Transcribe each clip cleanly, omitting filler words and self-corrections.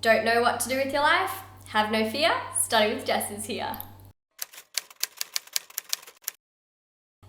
Don't know what to do with your life? Have no fear, Study with Jess is here.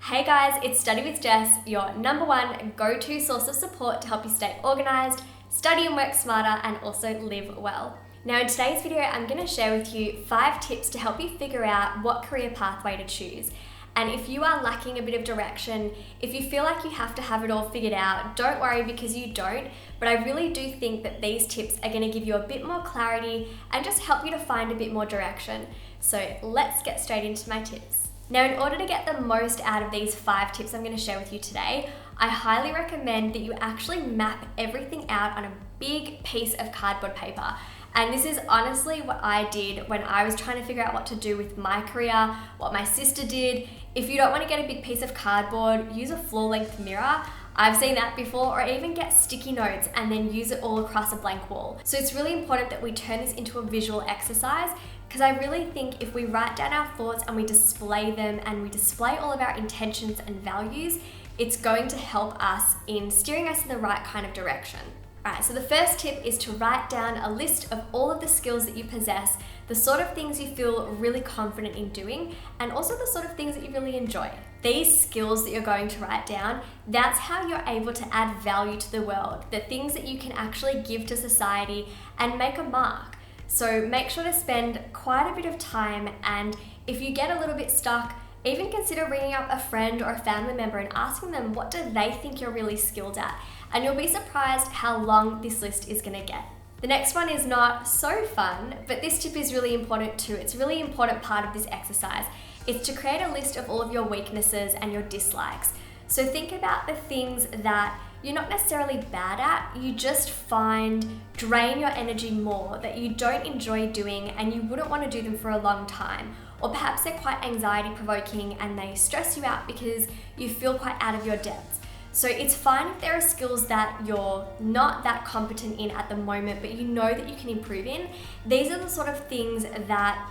Hey guys, it's Study with Jess, your #1 go-to source of support to help you stay organised, study and work smarter, and also live well. Now in today's video, I'm going to share with you 5 tips to help you figure out what career pathway to choose. And if you are lacking a bit of direction, if you feel like you have to have it all figured out, don't worry because you don't, but I really do think that these tips are going to give you a bit more clarity and just help you to find a bit more direction. So let's get straight into my tips. Now, in order to get the most out of these 5 tips I'm going to share with you today, I highly recommend that you actually map everything out on a big piece of cardboard paper. And this is honestly what I did when I was trying to figure out what to do with my career, what my sister did. If you don't want to get a big piece of cardboard, use a floor-length mirror. I've seen that before, or even get sticky notes and then use it all across a blank wall. So it's really important that we turn this into a visual exercise, because I really think if we write down our thoughts and we display them and we display all of our intentions and values, it's going to help us in steering us in the right kind of direction. Alright, so the first tip is to write down a list of all of the skills that you possess, the sort of things you feel really confident in doing, and also the sort of things that you really enjoy. These skills that you're going to write down, that's how you're able to add value to the world, the things that you can actually give to society and make a mark. So make sure to spend quite a bit of time, and if you get a little bit stuck, even consider ringing up a friend or a family member and asking them what do they think you're really skilled at, and you'll be surprised how long this list is going to get. The next one is not so fun, but this tip is really important too. It's a really important part of this exercise. It's to create a list of all of your weaknesses and your dislikes. So think about the things that you're not necessarily bad at, you just find drain your energy more, that you don't enjoy doing and you wouldn't want to do them for a long time. Or perhaps they're quite anxiety provoking and they stress you out because you feel quite out of your depth. So it's fine if there are skills that you're not that competent in at the moment, but you know that you can improve in. These are the sort of things that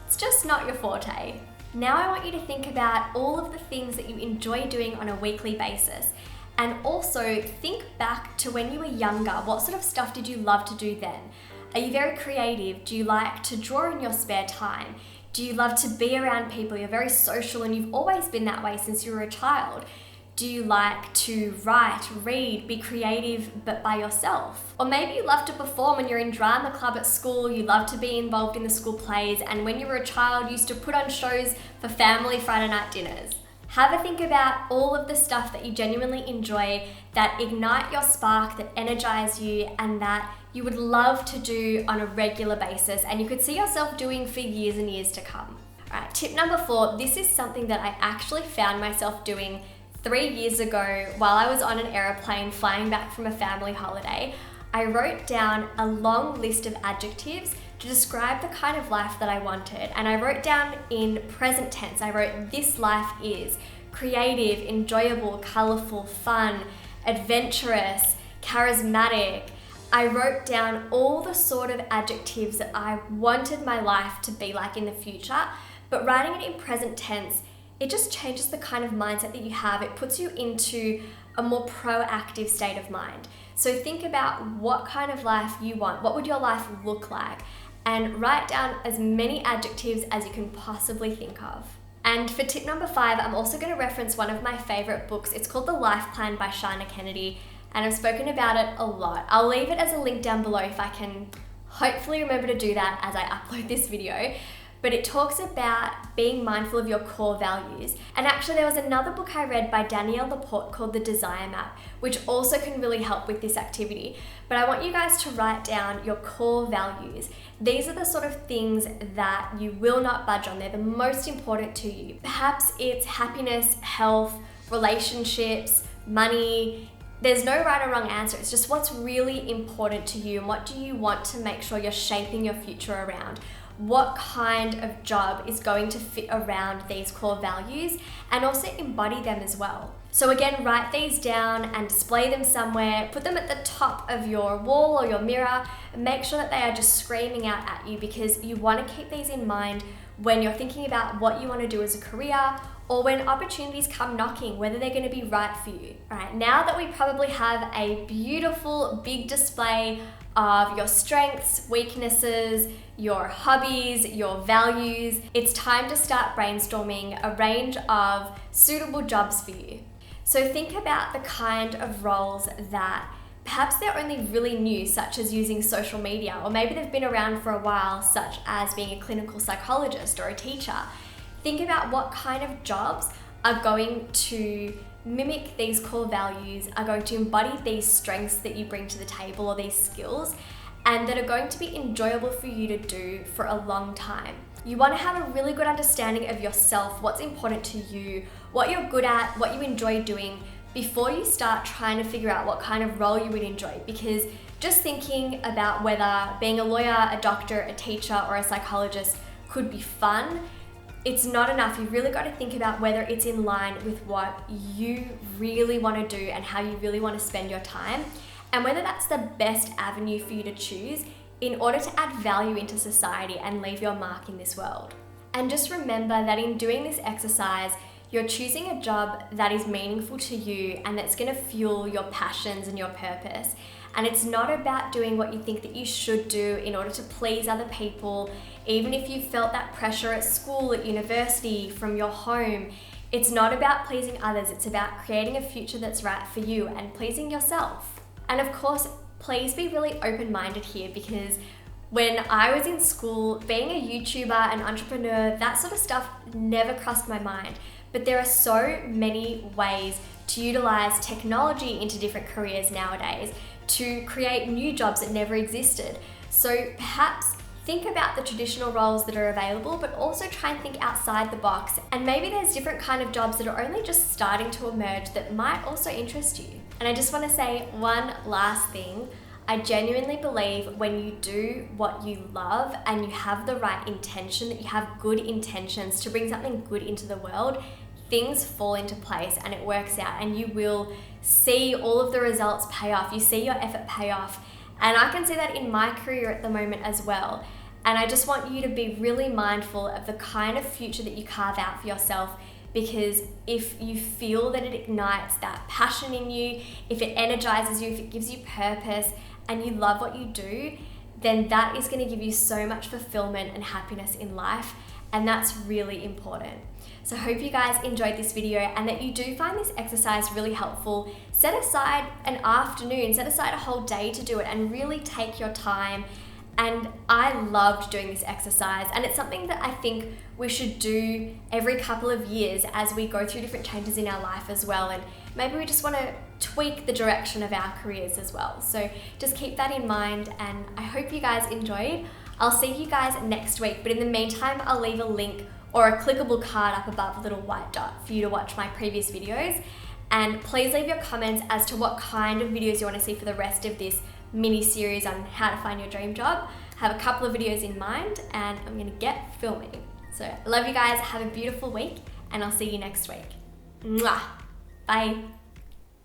it's just not your forte. Now I want you to think about all of the things that you enjoy doing on a weekly basis. And also think back to when you were younger. What sort of stuff did you love to do then? Are you very creative? Do you like to draw in your spare time? Do you love to be around people? You're very social and you've always been that way since you were a child. Do you like to write, read, be creative, but by yourself? Or maybe you love to perform and you're in drama club at school, you love to be involved in the school plays, and when you were a child, you used to put on shows for family Friday night dinners. Have a think about all of the stuff that you genuinely enjoy, that ignite your spark, that energize you, and that you would love to do on a regular basis, and you could see yourself doing for years and years to come. All right, tip number 4, this is something that I actually found myself doing 3 years ago while I was on an aeroplane flying back from a family holiday. I wrote down a long list of adjectives to describe the kind of life that I wanted, and I wrote down in present tense. I wrote, this life is creative, enjoyable, colorful, fun, adventurous, charismatic. I wrote down all the sort of adjectives that I wanted my life to be like in the future, but writing it in present tense, it just changes the kind of mindset that you have. It puts you into a more proactive state of mind. So think about what kind of life you want. What would your life look like? And write down as many adjectives as you can possibly think of. And for tip number 5, I'm also going to reference one of my favorite books. It's called The Life Plan by Shauna Kennedy, and I've spoken about it a lot. I'll leave it as a link down below if I can hopefully remember to do that as I upload this video. But it talks about being mindful of your core values. And actually there was another book I read by Danielle Laporte called The Desire Map, which also can really help with this activity. But I want you guys to write down your core values. These are the sort of things that you will not budge on. They're the most important to you. Perhaps it's happiness, health, relationships, money. There's no right or wrong answer. It's just what's really important to you and what do you want to make sure you're shaping your future around. What kind of job is going to fit around these core values and also embody them as well. So again, write these down and display them somewhere, put them at the top of your wall or your mirror, and make sure that they are just screaming out at you, because you want to keep these in mind when you're thinking about what you want to do as a career, or when opportunities come knocking, whether they're going to be right for you. All right, now that we probably have a beautiful big display of your strengths, weaknesses, your hobbies, your values. It's time to start brainstorming a range of suitable jobs for you. So think about the kind of roles that perhaps they're only really new, such as using social media, or maybe they've been around for a while, such as being a clinical psychologist or a teacher. Think about what kind of jobs are going to mimic these core values, are going to embody these strengths that you bring to the table or these skills, and that are going to be enjoyable for you to do for a long time. You want to have a really good understanding of yourself, what's important to you, what you're good at, what you enjoy doing, before you start trying to figure out what kind of role you would enjoy. Because just thinking about whether being a lawyer, a doctor, a teacher, or a psychologist could be fun, it's not enough. You've really got to think about whether it's in line with what you really want to do and how you really want to spend your time, and whether that's the best avenue for you to choose in order to add value into society and leave your mark in this world. And just remember that in doing this exercise, you're choosing a job that is meaningful to you and that's going to fuel your passions and your purpose. And it's not about doing what you think that you should do in order to please other people. Even if you felt that pressure at school, at university, from your home, it's not about pleasing others. It's about creating a future that's right for you and pleasing yourself. And of course, please be really open-minded here, because when I was in school, being a YouTuber, an entrepreneur, that sort of stuff never crossed my mind. But there are so many ways to utilize technology into different careers nowadays to create new jobs that never existed. So perhaps think about the traditional roles that are available, but also try and think outside the box. And maybe there's different kind of jobs that are only just starting to emerge that might also interest you. And I just want to say one last thing. I genuinely believe when you do what you love and you have the right intention, that you have good intentions to bring something good into the world, things fall into place and it works out, and you will see all of the results pay off. You see your effort pay off. And I can see that in my career at the moment as well. And I just want you to be really mindful of the kind of future that you carve out for yourself, because if you feel that it ignites that passion in you, if it energizes you, if it gives you purpose, and you love what you do, then that is going to give you so much fulfillment and happiness in life. And that's really important. So I hope you guys enjoyed this video and that you do find this exercise really helpful. Set aside an afternoon, set aside a whole day to do it, and really take your time. And I loved doing this exercise, and it's something that I think we should do every couple of years as we go through different changes in our life as well. And maybe we just want to tweak the direction of our careers as well. So just keep that in mind, and I hope you guys enjoyed. I'll see you guys next week, but in the meantime, I'll leave a link or a clickable card up above a little white dot for you to watch my previous videos. And please leave your comments as to what kind of videos you want to see for the rest of this mini series on how to find your dream job. I have a couple of videos in mind and I'm gonna get filming. So I love you guys, have a beautiful week, and I'll see you next week. Mwah! Bye.